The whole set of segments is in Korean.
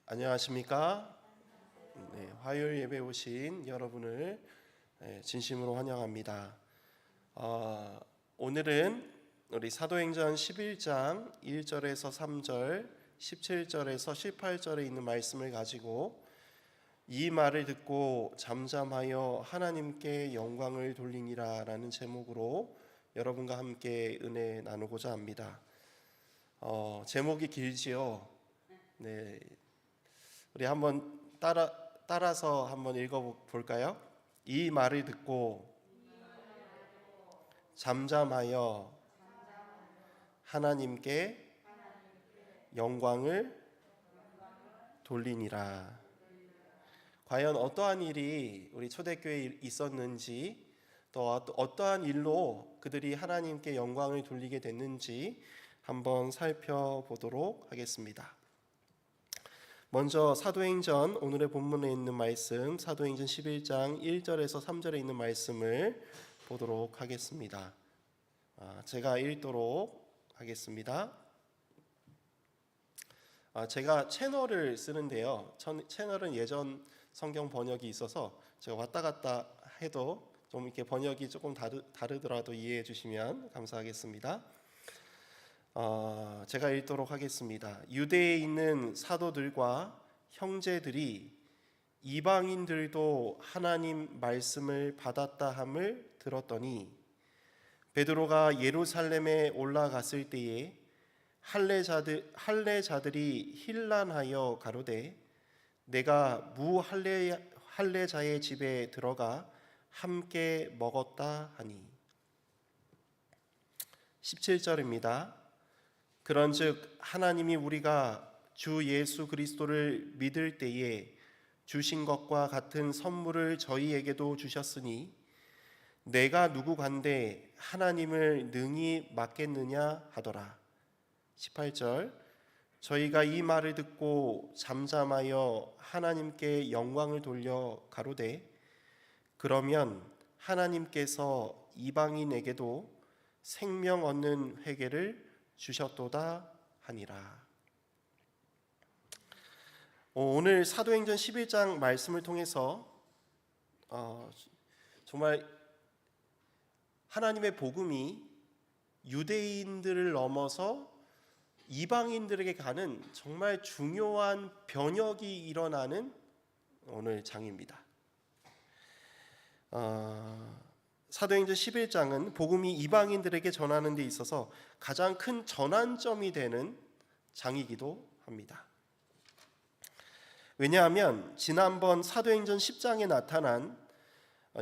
안녕하십니까? 네, 화요일 예배 오신 여러분을 진심으로 환영합니다. 오늘은 우리 사도행전 11장 1절에서 3절, 17절에서 18절에 있는 말씀을 가지고 이 말을 듣고 잠잠하여 하나님께 영광을 돌리니라 라는 제목으로 여러분과 함께 은혜 나누고자 합니다. 제목이 길지요? 네, 우리 한번 따라서 한번 읽어볼까요? 이 말을 듣고 잠잠하여 하나님께 영광을 돌리니라. 과연 어떠한 일이 우리 초대교회에 있었는지, 또 어떠한 일로 그들이 하나님께 영광을 돌리게 됐는지 한번 살펴보도록 하겠습니다. 먼저 사도행전 오늘의 본문에 있는 말씀, 사도행전 11장 1절에서 3절에 있는 말씀을 보도록 하겠습니다. 제가 읽도록 하겠습니다. 제가 채널을 쓰는데요, 채널은 예전 성경 번역이 있어서 제가 왔다 갔다 해도 좀 이렇게 번역이 조금 다르더라도 이해해 주시면 감사하겠습니다. 제가 읽도록 하겠습니다. 유대에 있는 사도들과 형제들이 이방인들도 하나님 말씀을 받았다 함을 들었더니 베드로가 예루살렘에 올라갔을 때에 할례자들이 hil난하여 가로되 내가 무할례자의 집에 들어가 함께 먹었다 하니. 17절입니다. 그런즉 하나님이 우리가 주 예수 그리스도를 믿을 때에 주신 것과 같은 선물을 저희에게도 주셨으니 내가 누구간데 하나님을 능히 막겠느냐 하더라. 18절 저희가 이 말을 듣고 잠잠하여 하나님께 영광을 돌려 가로되 그러면 하나님께서 이방인에게도 생명 얻는 회개를 주셨도다 하니라. 오늘 사도행전 11장 말씀을 통해서 정말 하나님의 복음이 유대인들을 넘어서 이방인들에게 가는 정말 중요한 변혁이 일어나는 오늘 장입니다. 사도행전 11장은 복음이 이방인들에게 전하는 데 있어서 가장 큰 전환점이 되는 장이기도 합니다. 왜냐하면 지난번 사도행전 10장에 나타난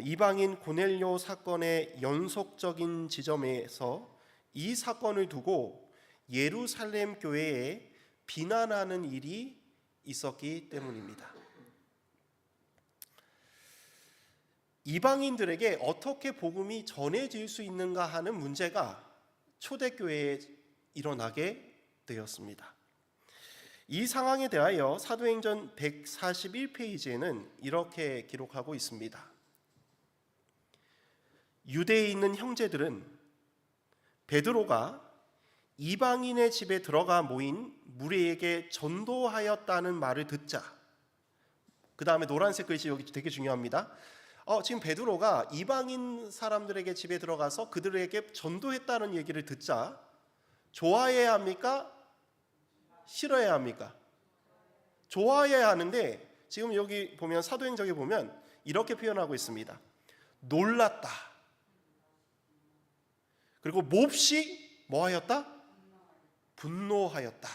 이방인 고넬료 사건의 연속적인 지점에서 이 사건을 두고 예루살렘 교회에 비난하는 일이 있었기 때문입니다. 이방인들에게 어떻게 복음이 전해질 수 있는가 하는 문제가 초대교회에 일어나게 되었습니다. 이 상황에 대하여 사도행전 141페이지에는 이렇게 기록하고 있습니다. 유대에 있는 형제들은 베드로가 이방인의 집에 들어가 모인 무리에게 전도하였다는 말을 듣자, 그 다음에 노란색 글씨 여기 되게 중요합니다. 지금 베드로가 이방인 사람들에게 집에 들어가서 그들에게 전도했다는 얘기를 듣자 좋아해야 합니까? 싫어해야 합니까? 좋아해야 하는데 지금 여기 보면 사도행전에 보면 이렇게 표현하고 있습니다. 놀랐다. 그리고 몹시 뭐하였다? 분노하였다.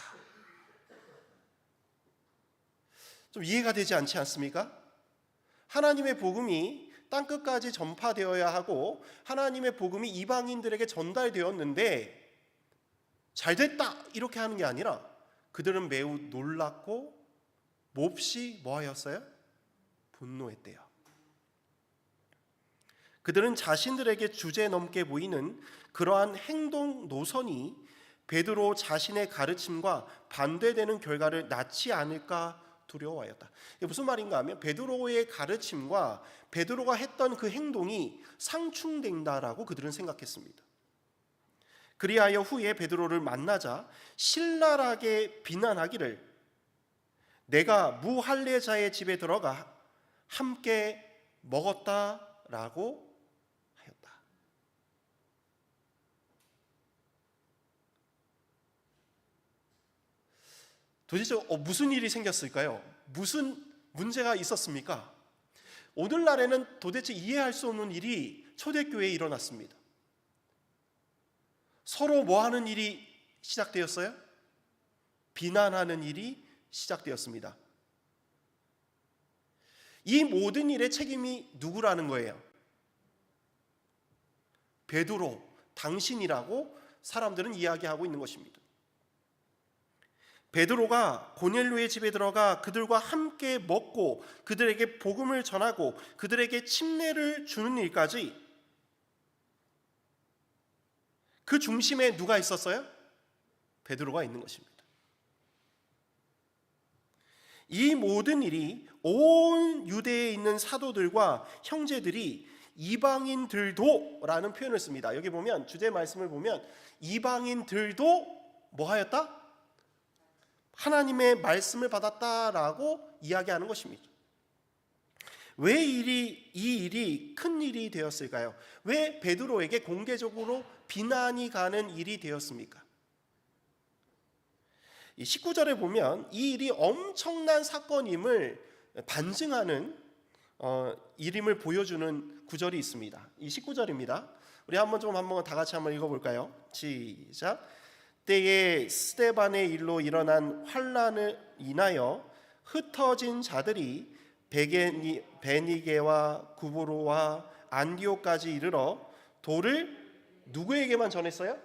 좀 이해가 되지 않지 않습니까? 하나님의 복음이 땅끝까지 전파되어야 하고 하나님의 복음이 이방인들에게 전달되었는데 잘됐다 이렇게 하는 게 아니라 그들은 매우 놀랐고 몹시 뭐하였어요? 분노했대요. 그들은 자신들에게 주제넘게 보이는 그러한 행동 노선이 베드로 자신의 가르침과 반대되는 결과를 낳지 않을까 두려워하였다. 이게 무슨 말인가 하면 베드로의 가르침과 베드로가 했던 그 행동이 상충된다라고 그들은 생각했습니다. 그리하여 후에 베드로를 만나자 신랄하게 비난하기를 내가 무할례자의 집에 들어가 함께 먹었다라고 하였다. 도대체 무슨 일이 생겼을까요? 무슨 문제가 있었습니까? 오늘날에는 도대체 이해할 수 없는 일이 초대교회에 일어났습니다. 서로 뭐 하는 일이 시작되었어요? 비난하는 일이 시작되었습니다. 이 모든 일의 책임이 누구라는 거예요? 베드로, 당신이라고 사람들은 이야기하고 있는 것입니다. 베드로가 고넬료의 집에 들어가 그들과 함께 먹고 그들에게 복음을 전하고 그들에게 침례를 주는 일까지, 그 중심에 누가 있었어요? 베드로가 있는 것입니다. 이 모든 일이 온 유대에 있는 사도들과 형제들이 이방인들도 라는 표현을 씁니다. 여기 보면 주제 말씀을 보면 이방인들도 뭐 하였다? 하나님의 말씀을 받았다라고 이야기하는 것입니다. 왜 이 일이 큰 일이 되었을까요? 왜 베드로에게 공개적으로 비난이 가는 일이 되었습니까? 이 19절에 보면 이 일이 엄청난 사건임을 반증하는 일임을 보여주는 구절이 있습니다. 이 19절입니다. 우리 한번 다 같이 한번 읽어볼까요? 시작. 때에 스데반의 일로 일어난 환란을 인하여 흩어진 자들이 베니게와 구브로와 안디옥까지 이르러 돌을 누구에게만 전했어요?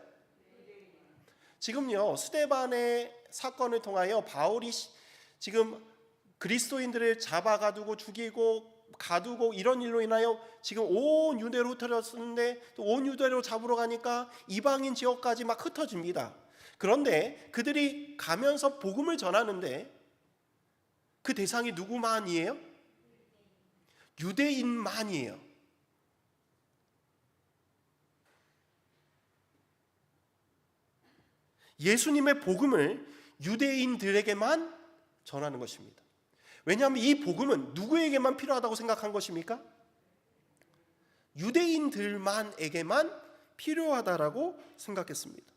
지금요, 스데반의 사건을 통하여 바울이 지금 그리스도인들을 잡아가두고 죽이고 가두고 이런 일로 인하여 지금 온 유대로 흩어졌는데, 또 온 유대로 잡으러 가니까 이방인 지역까지 막 흩어집니다. 그런데 그들이 가면서 복음을 전하는데 그 대상이 누구만이에요? 유대인만이에요. 예수님의 복음을 유대인들에게만 전하는 것입니다. 왜냐하면 이 복음은 누구에게만 필요하다고 생각한 것입니까? 유대인들만에게만 필요하다라고 생각했습니다.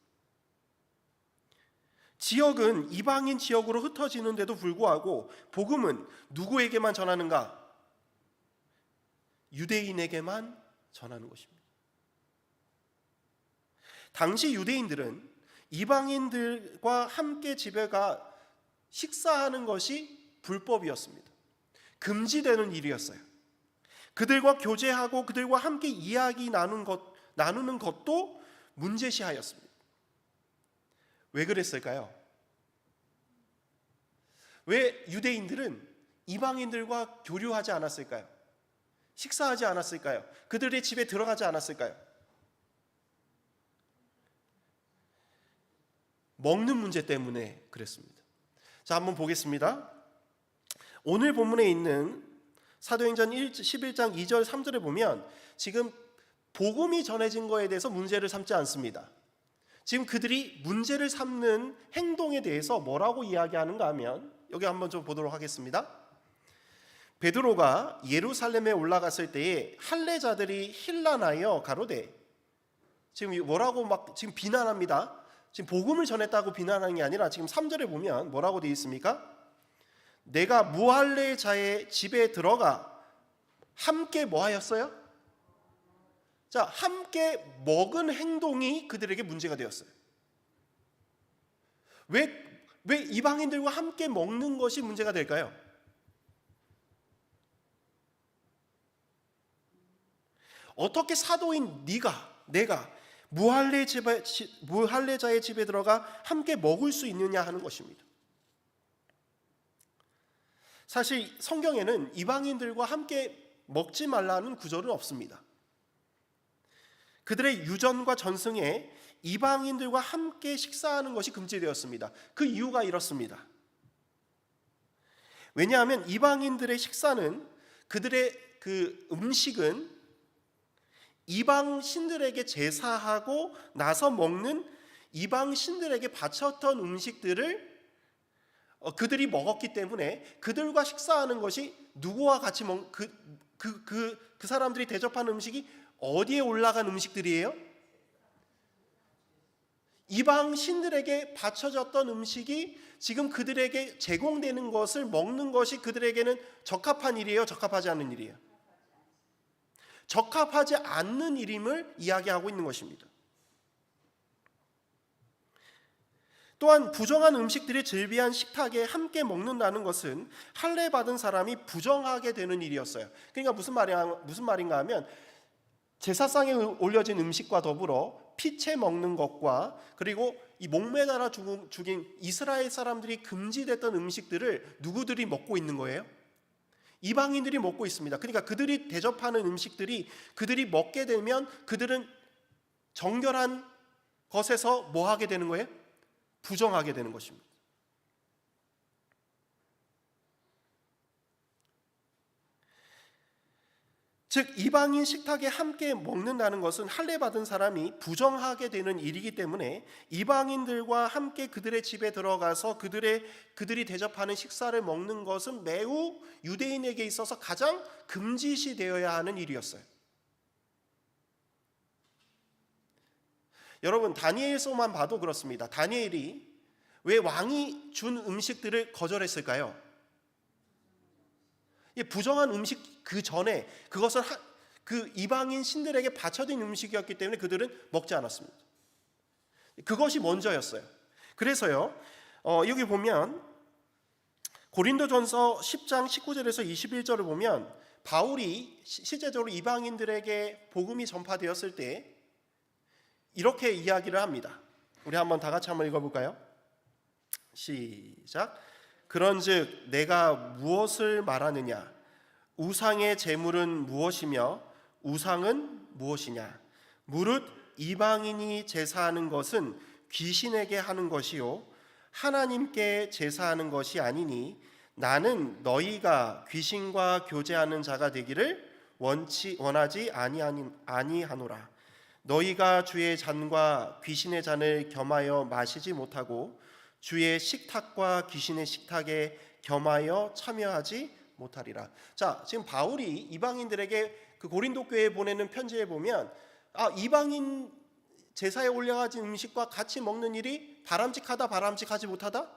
지역은 이방인 지역으로 흩어지는데도 불구하고 복음은 누구에게만 전하는가? 유대인에게만 전하는 것입니다. 당시 유대인들은 이방인들과 함께 집에 가 식사하는 것이 불법이었습니다. 금지되는 일이었어요. 그들과 교제하고 그들과 함께 이야기 나누는 것도 문제시하였습니다. 왜 그랬을까요? 왜 유대인들은 이방인들과 교류하지 않았을까요? 식사하지 않았을까요? 그들의 집에 들어가지 않았을까요? 먹는 문제 때문에 그랬습니다. 자, 한번 보겠습니다. 오늘 본문에 있는 사도행전 11장 2절 3절에 보면 지금 복음이 전해진 거에 대해서 문제를 삼지 않습니다. 지금 그들이 문제를 삼는 행동에 대해서 뭐라고 이야기하는가 하면, 여기 한번 좀 보도록 하겠습니다. 베드로가 예루살렘에 올라갔을 때에 할례자들이 힐난하여 가로되, 지금 뭐라고 지금 비난합니다. 지금 복음을 전했다고 비난하는 게 아니라 지금 3절에 보면 뭐라고 되어 있습니까? 내가 무할례자의 집에 들어가 함께 뭐 하였어요? 자, 함께 먹은 행동이 그들에게 문제가 되었어요. 왜 이방인들과 함께 먹는 것이 문제가 될까요? 어떻게 사도인 내가 무할례자의 집에 들어가 함께 먹을 수 있느냐 하는 것입니다. 사실 성경에는 이방인들과 함께 먹지 말라는 구절은 없습니다. 그들의 유전과 전승에 이방인들과 함께 식사하는 것이 금지되었습니다. 그 이유가 이렇습니다. 왜냐하면 이방인들의 식사는, 그들의 그 음식은 이방 신들에게 제사하고 나서 먹는 이방 신들에게 바쳤던 음식들을 그들이 먹었기 때문에 그들과 식사하는 것이 누구와 같이 그 사람들이 대접한 음식이 어디에 올라간 음식들이에요? 이방 신들에게 바쳐졌던 음식이 지금 그들에게 제공되는 것을 먹는 것이 그들에게는 적합한 일이에요? 적합하지 않은 일이에요? 적합하지 않는 일임을 이야기하고 있는 것입니다. 또한 부정한 음식들이 즐비한 식탁에 함께 먹는다는 것은 할례 받은 사람이 부정하게 되는 일이었어요. 그러니까 무슨 말인가 하면 제사상에 올려진 음식과 더불어 피채 먹는 것과 그리고 이 목매달아 죽인 이스라엘 사람들이 금지됐던 음식들을 누구들이 먹고 있는 거예요? 이방인들이 먹고 있습니다. 그러니까 그들이 대접하는 음식들이 그들이 먹게 되면 그들은 정결한 것에서 뭐 하게 되는 거예요? 부정하게 되는 것입니다. 즉 이방인 식탁에 함께 먹는다는 것은 할례 받은 사람이 부정하게 되는 일이기 때문에 이방인들과 함께 그들의 집에 들어가서 그들이 대접하는 식사를 먹는 것은 매우 유대인에게 있어서 가장 금지시 되어야 하는 일이었어요. 여러분 다니엘서만 봐도 그렇습니다. 다니엘이 왜 왕이 준 음식들을 거절했을까요? 부정한 음식 그 전에 그것은 그 이방인 신들에게 바쳐진 음식이었기 때문에 그들은 먹지 않았습니다. 그것이 먼저였어요. 그래서요 여기 보면 고린도전서 10장 19절에서 21절을 보면 바울이 실제적으로 이방인들에게 복음이 전파되었을 때 이렇게 이야기를 합니다. 우리 한번 다 같이 한번 읽어볼까요? 시작. 그런즉 내가 무엇을 말하느냐? 우상의 제물은 무엇이며 우상은 무엇이냐? 무릇 이방인이 제사하는 것은 귀신에게 하는 것이요 하나님께 제사하는 것이 아니니 나는 너희가 귀신과 교제하는 자가 되기를 원하지 아니하노라. 너희가 주의 잔과 귀신의 잔을 겸하여 마시지 못하고 주의 식탁과 귀신의 식탁에 겸하여 참여하지 못하리라. 자, 지금 바울이 이방인들에게 그 고린도 교회에 보내는 편지에 보면 이방인 제사에 올려가진 음식과 같이 먹는 일이 바람직하다, 바람직하지 못하다?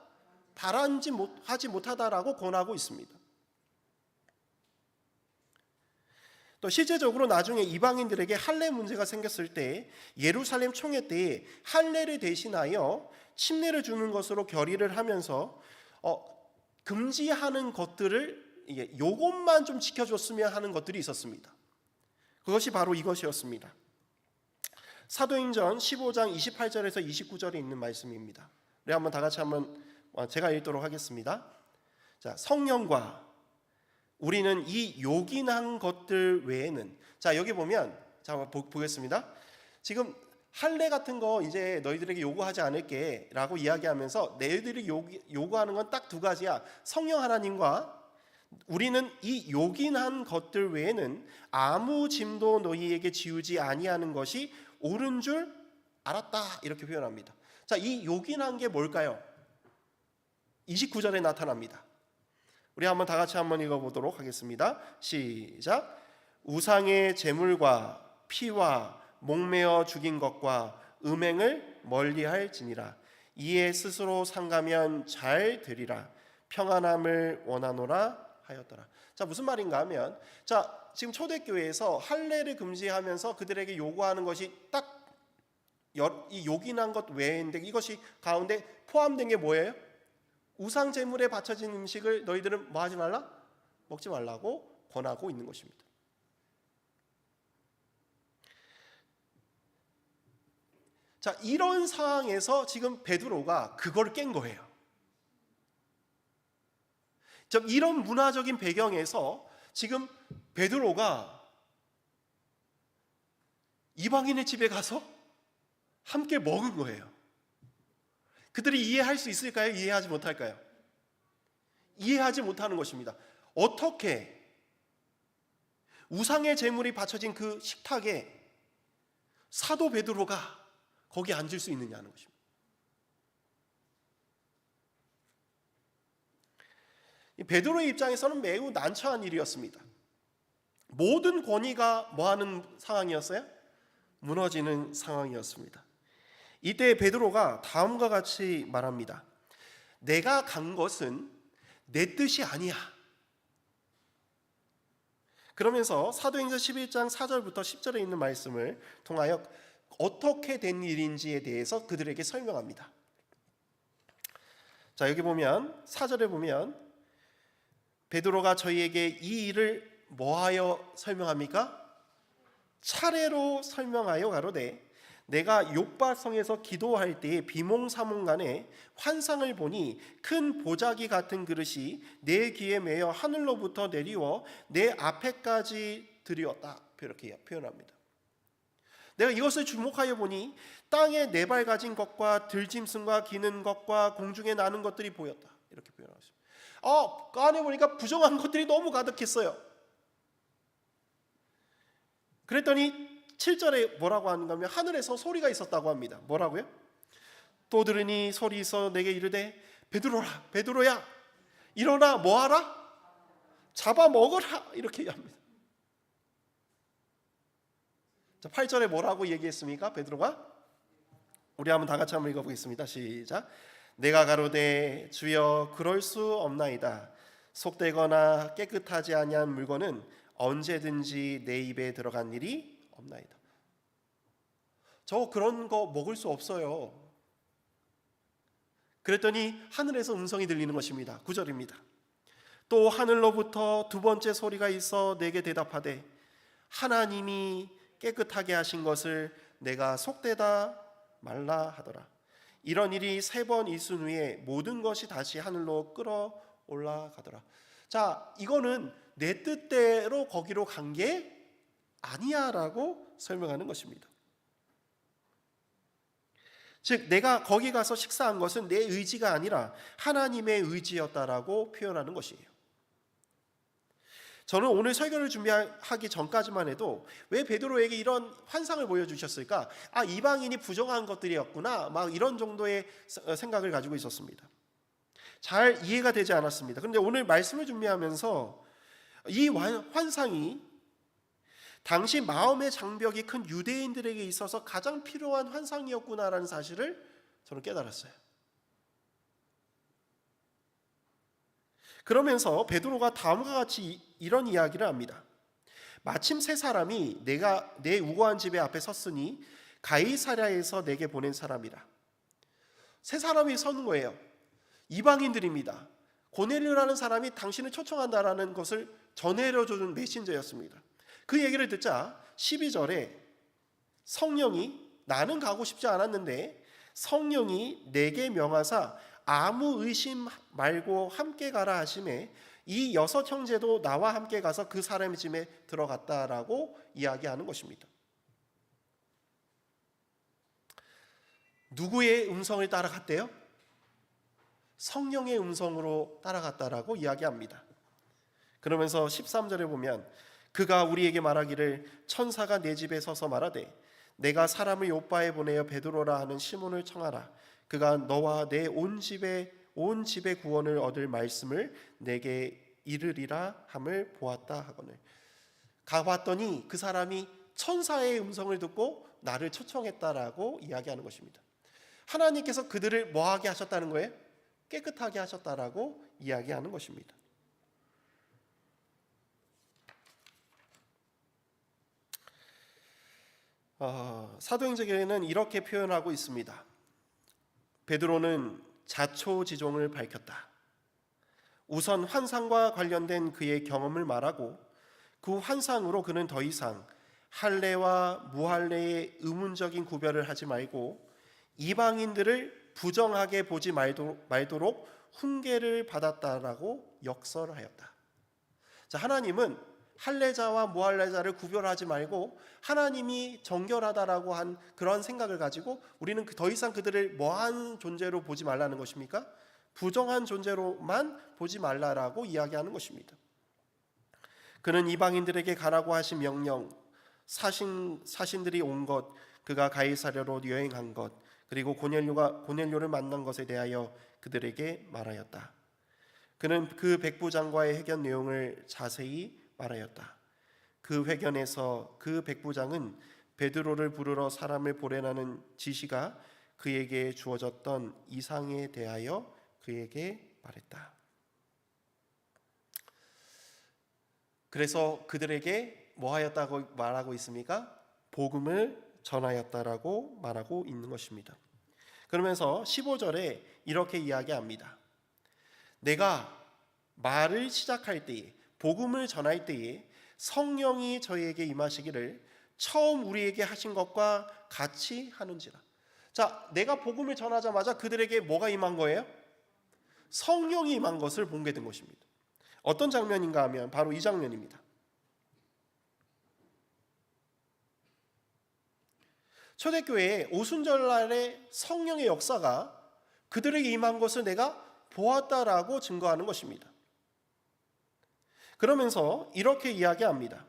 바람직하지 못하다라고 권하고 있습니다. 또 실제적으로 나중에 이방인들에게 할례 문제가 생겼을 때 예루살렘 총회 때에 할례를 대신하여 침례를 주는 것으로 결의를 하면서 금지하는 것들을 요것만 좀 지켜줬으면 하는 것들이 있었습니다. 그것이 바로 이것이었습니다. 사도행전 15장 28절에서 29절에 있는 말씀입니다. 우리 한번 다 같이 제가 읽도록 하겠습니다. 자, 성령과 우리는 이 요긴한 것들 외에는 자 여기 보면 자 보겠습니다. 지금 할례 같은 거 이제 너희들에게 요구하지 않을게 라고 이야기하면서 너희들이 요구하는 건 딱 두 가지야. 성령 하나님과 우리는 이 요긴한 것들 외에는 아무 짐도 너희에게 지우지 아니하는 것이 옳은 줄 알았다 이렇게 표현합니다. 자, 이 요긴한 게 뭘까요? 29절에 나타납니다. 우리 한번 다 같이 한번 읽어보도록 하겠습니다. 시작. 우상의 제물과 피와 목매어 죽인 것과 음행을 멀리할지니라. 이에 스스로 상가면 잘 되리라. 평안함을 원하노라 하였더라. 자, 무슨 말인가 하면 자 지금 초대교회에서 할례를 금지하면서 그들에게 요구하는 것이 딱 이 요긴한 것 외인데 이것이 가운데 포함된 게 뭐예요? 우상 제물에 바쳐진 음식을 너희들은 뭐 하지 말라? 먹지 말라고 권하고 있는 것입니다. 자, 이런 상황에서 지금 베드로가 그걸 깬 거예요. 이런 문화적인 배경에서 지금 베드로가 이방인의 집에 가서 함께 먹은 거예요. 그들이 이해할 수 있을까요? 이해하지 못할까요? 이해하지 못하는 것입니다. 어떻게 우상의 제물이 바쳐진 그 식탁에 사도 베드로가 거기 앉을 수 있느냐는 것입니다. 베드로의 입장에서는 매우 난처한 일이었습니다. 모든 권위가 뭐하는 상황이었어요? 무너지는 상황이었습니다. 이때 베드로가 다음과 같이 말합니다. 내가 간 것은 내 뜻이 아니야. 그러면서 사도행전 11장 4절부터 10절에 있는 말씀을 통하여 어떻게 된 일인지에 대해서 그들에게 설명합니다. 자, 여기 보면 4절에 보면 베드로가 저희에게 이 일을 뭐하여 설명합니까? 차례로 설명하여 가로되 내가 욥바성에서 기도할 때에 비몽사몽간에 환상을 보니 큰 보자기 같은 그릇이 내 귀에 매여 하늘로부터 내리워 내 앞에까지 들이었다. 이렇게 표현합니다. 내가 이것을 주목하여 보니 땅에 네 발 가진 것과 들짐승과 기는 것과 공중에 나는 것들이 보였다. 이렇게 표현하십니다. 그 안에 보니까 부정한 것들이 너무 가득했어요. 그랬더니 7절에 뭐라고 하는가 하면 하늘에서 소리가 있었다고 합니다. 뭐라고요? 또 들으니 소리 있어 내게 이르되 베드로라 베드로야 일어나 뭐하라? 잡아먹어라 이렇게 합니다. 자, 8절에 뭐라고 얘기했습니까? 베드로가? 우리 한번 다 같이 한번 읽어보겠습니다. 시작. 내가 가로되 주여 그럴 수 없나이다. 속되거나 깨끗하지 아니한 물건은 언제든지 내 입에 들어간 일이 없나이다. 저 그런 거 먹을 수 없어요. 그랬더니 하늘에서 음성이 들리는 것입니다. 9절입니다. 또 하늘로부터 두 번째 소리가 있어 내게 대답하되 하나님이 깨끗하게 하신 것을 내가 속되다 말라 하더라. 이런 일이 3번 있은 후에 모든 것이 다시 하늘로 끌어 올라가더라. 자, 이거는 내 뜻대로 거기로 간 게 아니야 라고 설명하는 것입니다. 즉 내가 거기 가서 식사한 것은 내 의지가 아니라 하나님의 의지였다라고 표현하는 것이에요. 저는 오늘 설교를 준비하기 전까지만 해도 왜 베드로에게 이런 환상을 보여주셨을까? 이방인이 부정한 것들이었구나 막 이런 정도의 생각을 가지고 있었습니다. 잘 이해가 되지 않았습니다. 그런데 오늘 말씀을 준비하면서 이 환상이 당시 마음의 장벽이 큰 유대인들에게 있어서 가장 필요한 환상이었구나라는 사실을 저는 깨달았어요. 그러면서 베드로가 다음과 같이 이런 이야기를 합니다. 마침 3사람이 내가 내 우거한 집의 앞에 섰으니 가이사랴에서 내게 보낸 사람이라. 3사람이 서는 거예요. 이방인들입니다. 고넬료라는 사람이 당신을 초청한다라는 것을 전해줘준 메신저였습니다. 그 얘기를 듣자 12절에 성령이 나는 가고 싶지 않았는데 성령이 내게 명하사 아무 의심 말고 함께 가라 하심에 이 6 형제도 나와 함께 가서 그 사람의 집에 들어갔다라고 이야기하는 것입니다. 누구의 음성을 따라갔대요? 성령의 음성으로 따라갔다라고 이야기합니다. 그러면서 13절에 보면 그가 우리에게 말하기를 천사가 내 집에 서서 말하되 내가 사람을 요빠에 보내어 베드로라 하는 시몬을 청하라. 그가 너와 내 온 집의 구원을 얻을 말씀을 내게 이르리라 함을 보았다 하거늘. 가봤더니 그 사람이 천사의 음성을 듣고 나를 초청했다라고 이야기하는 것입니다. 하나님께서 그들을 뭐하게 하셨다는 거예요? 깨끗하게 하셨다라고 이야기하는 것입니다. 사도행전에는 이렇게 표현하고 있습니다. 베드로는 자초지종을 밝혔다. 우선 환상과 관련된 그의 경험을 말하고 그 환상으로 그는 더 이상 할례와 무할례의 의문적인 구별을 하지 말고 이방인들을 부정하게 보지 말도록 훈계를 받았다라고 역설하였다. 자, 하나님은 할례자와 무할례자를 구별하지 말고 하나님이 정결하다라고 한 그런 생각을 가지고 우리는 더 이상 그들을 뭐한 존재로 보지 말라는 것입니까? 부정한 존재로만 보지 말라라고 이야기하는 것입니다. 그는 이방인들에게 가라고 하신 명령, 사신들이 온 것, 그가 가이사랴로 여행한 것, 그리고 고넬료를 만난 것에 대하여 그들에게 말하였다. 그는 그 백부장과의 회견 내용을 자세히 말하였다. 그 회견에서 그 백부장은 베드로를 부르러 사람을 보내라는 지시가 그에게 주어졌던 이상에 대하여 그에게 말했다. 그래서 그들에게 뭐 하였다고 말하고 있습니까? 복음을 전하였다라고 말하고 있는 것입니다. 그러면서 15절에 이렇게 이야기합니다. 내가 말을 시작할 때에, 복음을 전할 때에 성령이 저희에게 임하시기를 처음 우리에게 하신 것과 같이 하는지라. 자, 내가 복음을 전하자마자 그들에게 뭐가 임한 거예요? 성령이 임한 것을 보게 된 것입니다. 어떤 장면인가 하면 바로 이 장면입니다. 초대교회에 오순절날의 성령의 역사가 그들에게 임한 것을 내가 보았다라고 증거하는 것입니다. 그러면서 이렇게 이야기합니다.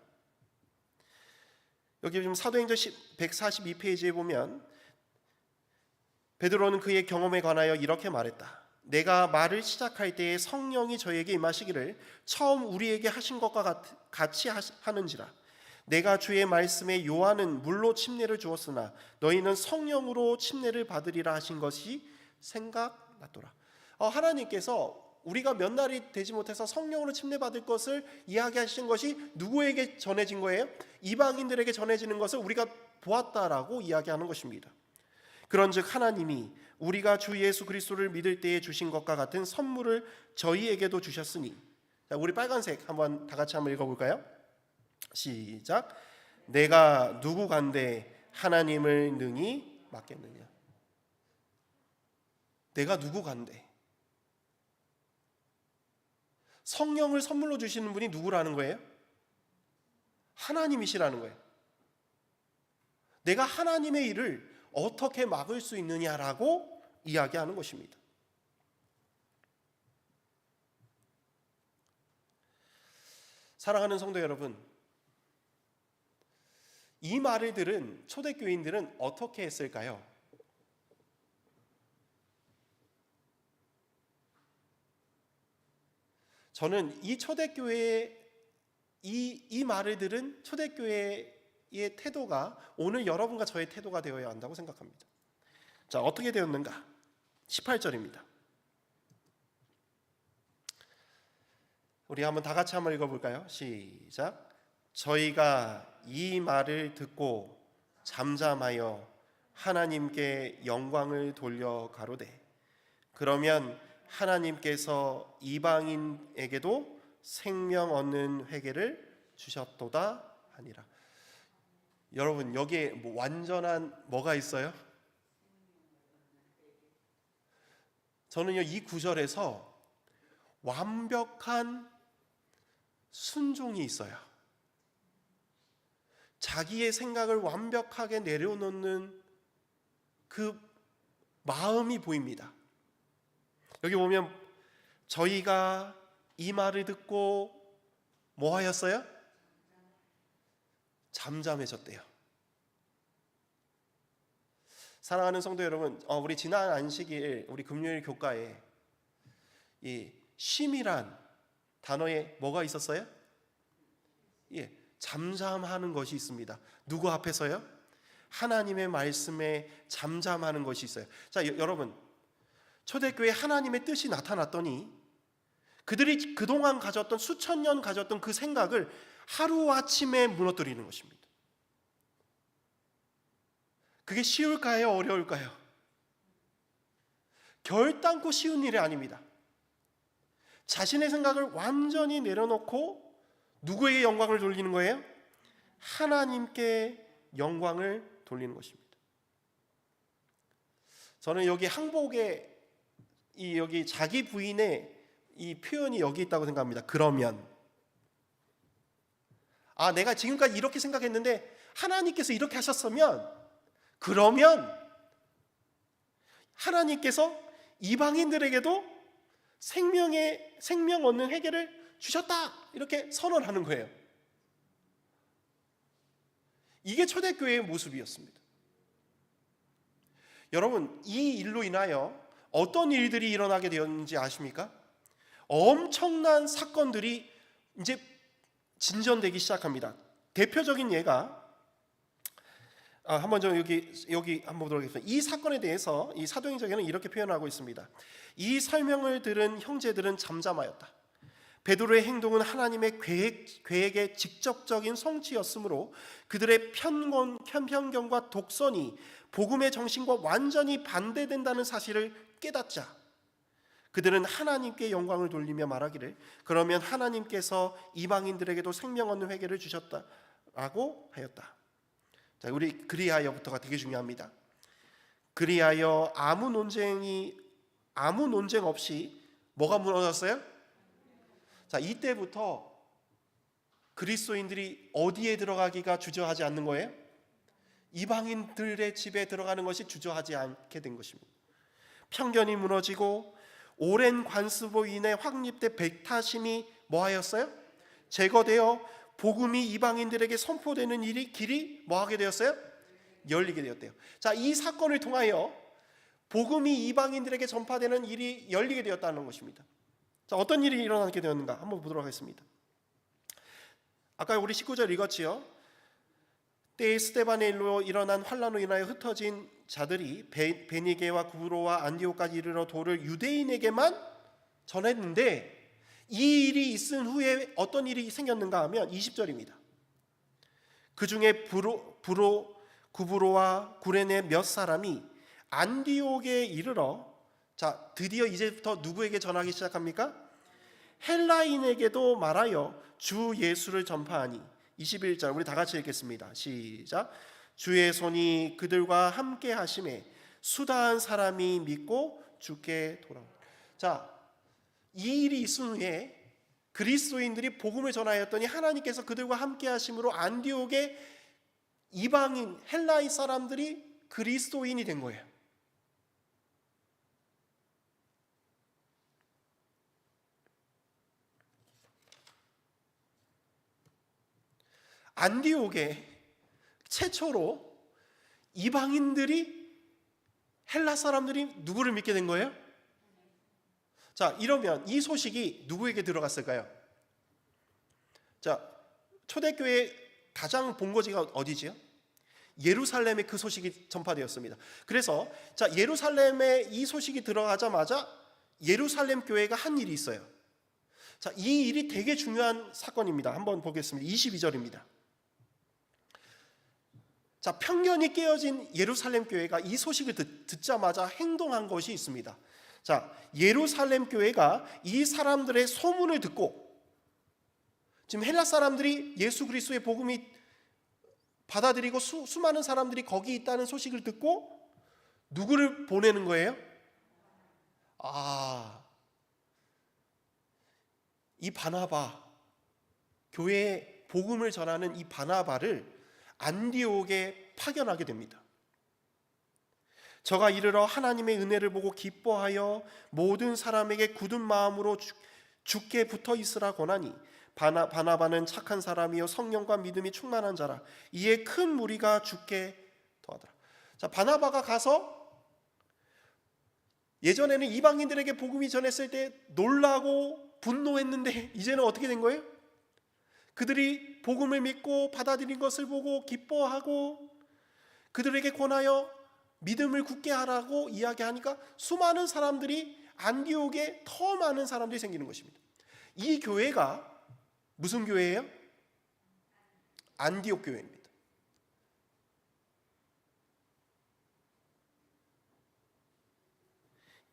여기 지금 사도행전 142페이지에 보면 베드로는 그의 경험에 관하여 이렇게 말했다. 내가 말을 시작할 때에 성령이 저에게 임하시기를 처음 우리에게 하신 것과 같이 하는지라. 내가 주의 말씀에 요한은 물로 침례를 주었으나 너희는 성령으로 침례를 받으리라 하신 것이 생각났더라. 하나님께서 우리가 몇 날이 되지 못해서 성령으로 침례받을 것을 이야기하신 것이 누구에게 전해진 거예요? 이방인들에게 전해지는 것을 우리가 보았다라고 이야기하는 것입니다. 그런즉 하나님이 우리가 주 예수 그리스도를 믿을 때에 주신 것과 같은 선물을 저희에게도 주셨으니. 자, 우리 빨간색 한번 다 같이 한번 읽어볼까요? 시작. 내가 누구간데 하나님을 능히 맡겠느냐. 내가 누구간데. 성령을 선물로 주시는 분이 누구라는 거예요? 하나님이시라는 거예요. 내가 하나님의 일을 어떻게 막을 수 있느냐라고 이야기하는 것입니다. 사랑하는 성도 여러분, 이 말을 들은 초대교인들은 어떻게 했을까요? 저는 이 초대교회의 이 말을 들은 초대교회의 태도가 오늘 여러분과 저의 태도가 되어야 한다고 생각합니다. 자, 어떻게 되었는가? 18절입니다. 우리 한번 다 같이 한번 읽어볼까요? 시작. 저희가 이 말을 듣고 잠잠하여 하나님께 영광을 돌려 가로되 그러면 하나님께서 이방인에게도 생명 얻는 회개를 주셨도다 하니라. 여러분, 여기에 완전한 뭐가 있어요? 저는요, 이 구절에서 완벽한 순종이 있어요. 자기의 생각을 완벽하게 내려놓는 그 마음이 보입니다. 여기 보면 저희가 이 말을 듣고 뭐 하였어요? 잠잠해졌대요. 사랑하는 성도 여러분, 우리 지난 안식일 우리 금요일 교과에 이 쉼이란 단어에 뭐가 있었어요? 예, 잠잠하는 것이 있습니다. 누구 앞에서요? 하나님의 말씀에 잠잠하는 것이 있어요. 자, 여러분, 초대교회 하나님의 뜻이 나타났더니 그들이 그동안 가졌던 수천 년 가졌던 그 생각을 하루아침에 무너뜨리는 것입니다. 그게 쉬울까요? 어려울까요? 결단코 쉬운 일이 아닙니다. 자신의 생각을 완전히 내려놓고 누구에게 영광을 돌리는 거예요? 하나님께 영광을 돌리는 것입니다. 저는 여기 항복의 여기 자기 부인의 이 표현이 여기 있다고 생각합니다. 그러면 내가 지금까지 이렇게 생각했는데 하나님께서 이렇게 하셨으면, 그러면 하나님께서 이방인들에게도 생명 얻는 회개를 주셨다, 이렇게 선언하는 거예요. 이게 초대교회의 모습이었습니다. 여러분, 이 일로 인하여 어떤 일들이 일어나게 되었는지 아십니까? 엄청난 사건들이 이제 진전되기 시작합니다. 대표적인 예가 한번 좀 여기 한번 보도록 하겠습니다. 이 사건에 대해서 이 사도행전에는 이렇게 표현하고 있습니다. 이 설명을 들은 형제들은 잠잠하였다. 베드로의 행동은 하나님의 계획의 직접적인 성취였으므로 그들의 편견과 독선이 복음의 정신과 완전히 반대된다는 사실을 깨닫자 그들은 하나님께 영광을 돌리며 말하기를 그러면 하나님께서 이방인들에게도 생명 얻는 회개를 주셨다라고 하였다. 자, 우리 그리하여부터가 되게 중요합니다. 그리하여 아무 논쟁 없이 뭐가 무너졌어요? 자, 이때부터 그리스도인들이 어디에 들어가기가 주저하지 않는 거예요? 이방인들의 집에 들어가는 것이 주저하지 않게 된 것입니다. 편견이 무너지고 오랜 관습으로 인해 확립된 백타심이 뭐하였어요? 제거되어 복음이 이방인들에게 선포되는 길이 뭐하게 되었어요? 열리게 되었대요. 자, 이 사건을 통하여 복음이 이방인들에게 전파되는 일이 열리게 되었다는 것입니다. 자, 어떤 일이 일어나게 되었는가 한번 보도록 하겠습니다. 아까 우리 19절 읽었지요. 때에 스데반의 일로 일어난 환란으로 인하여 흩어진 자들이 베니게와 구브로와 안디오까지 이르러 도를 유대인에게만 전했는데 이 일이 있은 후에 어떤 일이 생겼는가 하면 20절입니다. 그 중에 구브로와 구레네 몇 사람이 안디옥에 이르러 자, 드디어 이제부터 누구에게 전하기 시작합니까? 헬라인에게도 말하여 주 예수를 전파하니 21절 우리 다 같이 읽겠습니다. 시작. 주의 손이 그들과 함께 하심에 수다한 사람이 믿고 주께 돌아온. 자, 이 일이 있은 후에 그리스도인들이 복음을 전하였더니 하나님께서 그들과 함께 하심으로 안디옥의 이방인 헬라인 사람들이 그리스도인이 된 거예요. 안디옥에 최초로 이방인들이 헬라 사람들이 누구를 믿게 된 거예요? 자, 이러면 이 소식이 누구에게 들어갔을까요? 자, 초대교회 가장 본거지가 어디지요? 예루살렘에 그 소식이 전파되었습니다. 그래서 자, 예루살렘에 이 소식이 들어가자마자 예루살렘 교회가 한 일이 있어요. 자, 이 일이 되게 중요한 사건입니다. 한번 보겠습니다. 22절입니다. 자, 편견이 깨어진 예루살렘 교회가 이 소식을 듣자마자 행동한 것이 있습니다. 자, 예루살렘 교회가 이 사람들의 소문을 듣고 지금 헬라 사람들이 예수 그리스도의 복음이 받아들이고 수많은 사람들이 거기 있다는 소식을 듣고 누구를 보내는 거예요? 이 바나바, 교회에 복음을 전하는 이 바나바를 안디옥에 파견하게 됩니다. 저가 이르러 하나님의 은혜를 보고 기뻐하여 모든 사람에게 굳은 마음으로 주께 붙어 있으라 권하니 바나바는 착한 사람이요 성령과 믿음이 충만한 자라 이에 큰 무리가 주께 더하더라. 자, 바나바가 가서 예전에는 이방인들에게 복음이 전했을 때 놀라고 분노했는데 이제는 어떻게 된 거예요? 그들이 복음을 믿고 받아들인 것을 보고 기뻐하고 그들에게 권하여 믿음을 굳게 하라고 이야기하니까 수많은 사람들이 안디옥에 더 많은 사람들이 생기는 것입니다. 이 교회가 무슨 교회예요? 안디옥 교회입니다.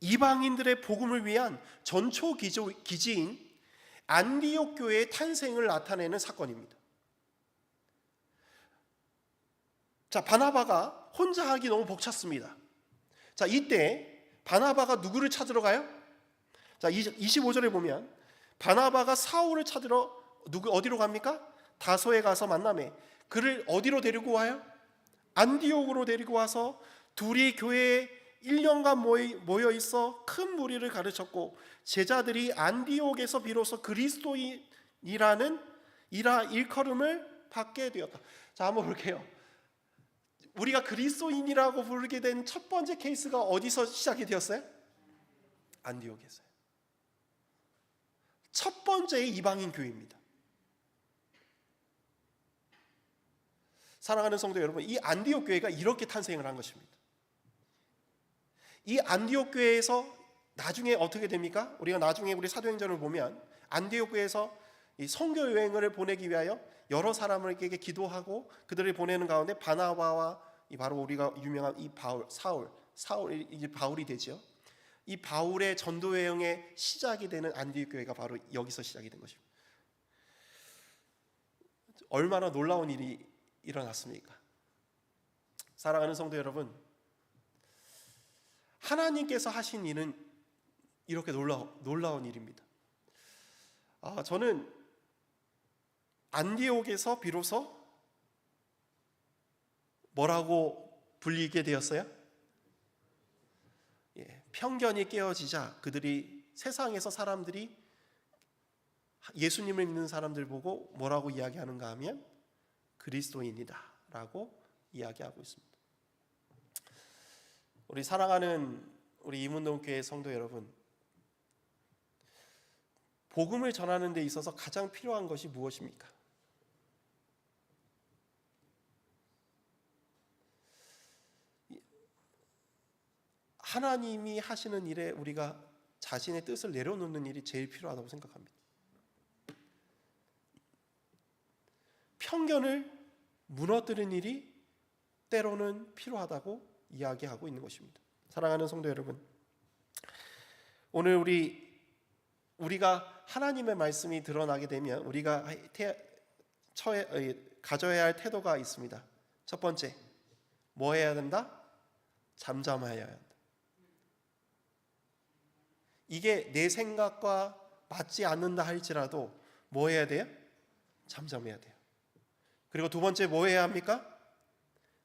이방인들의 복음을 위한 전초 기지인 안디옥 교회의 탄생을 나타내는 사건입니다. 자, 바나바가 혼자 하기 너무 벅찼습니다. 자, 이때 바나바가 누구를 찾으러 가요? 자, 25절에 보면 바나바가 사울을 찾으러 어디로 갑니까? 다소에 가서 만나매 그를 어디로 데리고 와요? 안디옥으로 데리고 와서 둘이 교회에 1년간 모여 있어 큰 무리를 가르쳤고 제자들이 안디옥에서 비로소 그리스도인이라는 일컬음을 받게 되었다. 자, 한번 볼게요. 우리가 그리스도인이라고 부르게 된 첫 번째 케이스가 어디서 시작이 되었어요? 안디옥에서요. 첫 번째의 이방인 교회입니다. 사랑하는 성도 여러분, 이 안디옥 교회가 이렇게 탄생을 한 것입니다. 이 안디옥 교회에서 나중에 어떻게 됩니까? 우리가 나중에 우리 사도행전을 보면 안디옥 교회에서 이 선교 여행을 보내기 위하여 여러 사람에게 기도하고 그들을 보내는 가운데 바나바와 이 바로 우리가 유명한 이 사울이 이제 바울이 되죠. 이 바울의 전도 여행의 시작이 되는 안디옥 교회가 바로 여기서 시작이 된 것입니다. 얼마나 놀라운 일이 일어났습니까? 사랑하는 성도 여러분, 하나님께서 하신 일은 이렇게 놀라운 일입니다. 저는 안디옥에서 비로소 뭐라고 불리게 되었어요? 편견이 깨어지자 그들이 세상에서 사람들이 예수님을 믿는 사람들 보고 뭐라고 이야기하는가 하면 그리스도인이다 라고 이야기하고 있습니다. 우리 사랑하는 우리 이문동교회 성도 여러분, 복음을 전하는 데 있어서 가장 필요한 것이 무엇입니까? 하나님이 하시는 일에 우리가 자신의 뜻을 내려놓는 일이 제일 필요하다고 생각합니다. 편견을 무너뜨리는 일이 때로는 필요하다고 이야기하고 있는 것입니다. 사랑하는 성도 여러분, 오늘 우리가 하나님의 말씀이 드러나게 되면 우리가 가져야 할 태도가 있습니다. 첫 번째, 뭐 해야 된다? 잠잠해야 한다. 이게 내 생각과 맞지 않는다 할지라도 뭐 해야 돼요? 잠잠해야 돼요. 그리고 두 번째 뭐 해야 합니까?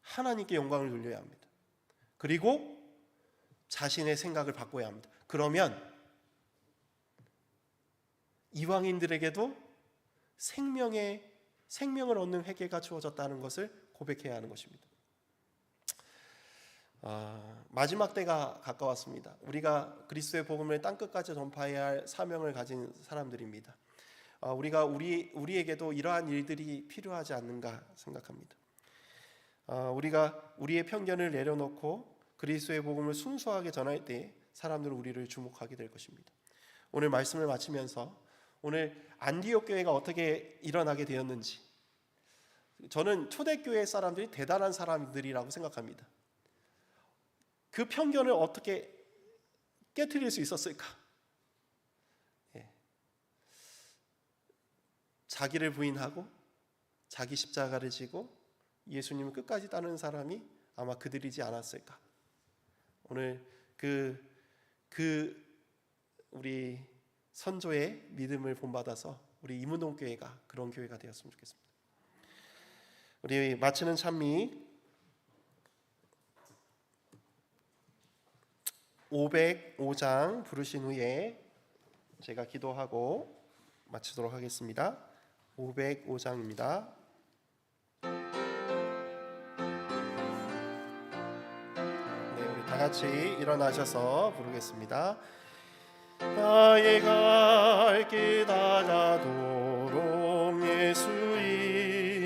하나님께 영광을 돌려야 합니다. 그리고 자신의 생각을 바꿔야 합니다. 그러면 이방인들에게도 생명을 얻는 회개가 주어졌다는 것을 고백해야 하는 것입니다. 마지막 때가 가까웠습니다. 우리가 그리스도의 복음을 땅끝까지 전파해야 할 사명을 가진 사람들입니다. 우리에게도 이러한 일들이 필요하지 않는가 생각합니다. 우리가 우리의 편견을 내려놓고 그리스도의 복음을 순수하게 전할 때 사람들은 우리를 주목하게 될 것입니다. 오늘 말씀을 마치면서 오늘 안디옥 교회가 어떻게 일어나게 되었는지, 저는 초대교회 사람들이 대단한 사람들이라고 생각합니다. 그 편견을 어떻게 깨트릴 수 있었을까? 자기를 부인하고 자기 십자가를 지고 예수님을 끝까지 따르는 사람이 아마 그들이지 않았을까? 오늘 우리 선조의 믿음을 본받아서 우리 이문동 교회가 그런 교회가 되었으면 좋겠습니다. 우리 마치는 찬미 505장 부르신 후에 제가 기도하고 마치도록 하겠습니다. 505장입니다. 네, 우리 다 같이 일어나셔서 부르겠습니다. 나의 갈 길 다가도록 예수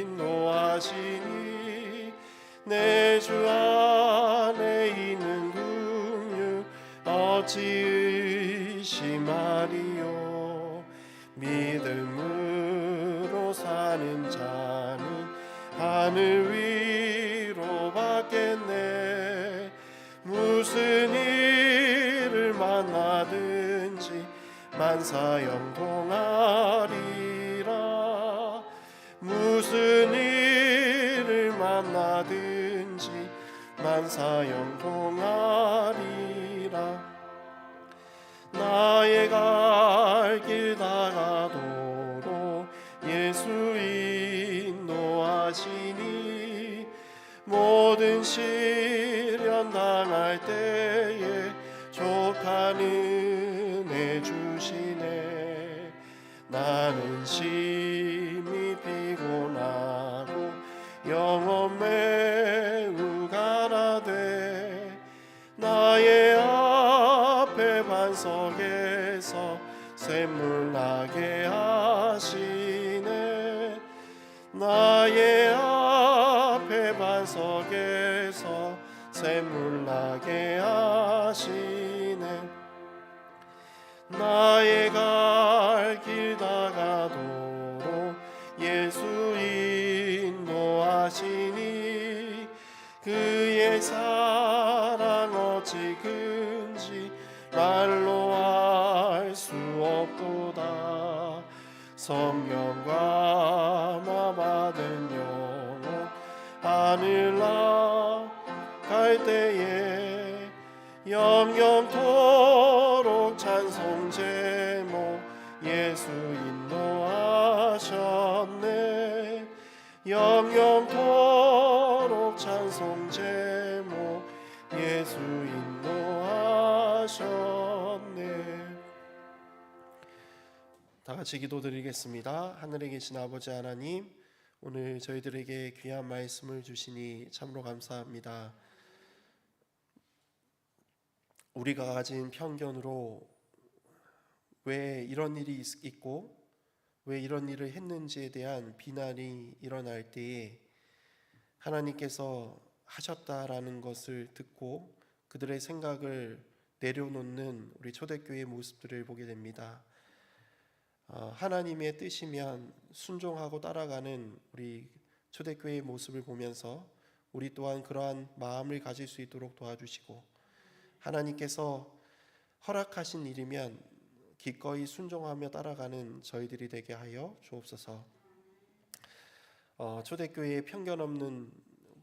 인도하시니 내 주 안에 있는 긍휼 어찌 의심하리요. 믿음으로 사는 자는 하늘 위로 받겠네. 무슨 일을 만나든지 만사형통하리라. 무슨 일을 만나든지 만사형통하리라. 나의 갈 길 다가도록 예수 인도하시니 모든 시련 당할 때에 족한 은혜 주시네. 나는 심히 피곤하고 영혼 매우 가라되 나의 앞에 반석에서 샘물 나게 하시네. 나의 앞에 반석에서 샘물 나게 하시네. 나의 갈 길 다가도록 예수 인도하시니 그의 사랑 어찌 큰지 말로 알 수 없도다. 성령과 나 받은 영혼 하늘 나갈 때에 영영토록 찬송 제목 예수 인도하셨네. 영영토록 찬송 제목 예수 인도하셨네. 다 같이 기도드리겠습니다. 하늘에 계신 아버지 하나님, 오늘 저희들에게 귀한 말씀을 주시니 참으로 감사합니다. 우리가 가진 편견으로 왜 이런 일이 있고 왜 이런 일을 했는지에 대한 비난이 일어날 때에 하나님께서 하셨다라는 것을 듣고 그들의 생각을 내려놓는 우리 초대교회의 모습들을 보게 됩니다. 하나님의 뜻이면 순종하고 따라가는 우리 초대교회의 모습을 보면서 우리 또한 그러한 마음을 가질 수 있도록 도와주시고, 하나님께서 허락하신 일이면 기꺼이 순종하며 따라가는 저희들이 되게 하여 주옵소서. 초대교회의 편견 없는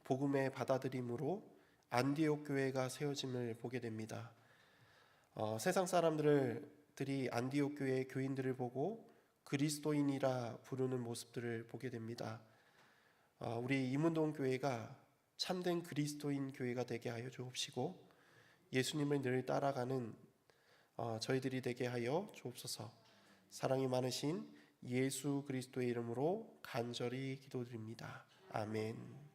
복음의 받아들임으로 안디옥 교회가 세워짐을 보게 됩니다. 세상 사람들이 안디옥 교회의 교인들을 보고 그리스도인이라 부르는 모습들을 보게 됩니다. 우리 이문동 교회가 참된 그리스도인 교회가 되게 하여 주옵시고, 예수님을 늘 따라가는 저희들이 되게 하여 주옵소서. 사랑이 많으신 예수 그리스도의 이름으로 간절히 기도드립니다. 아멘.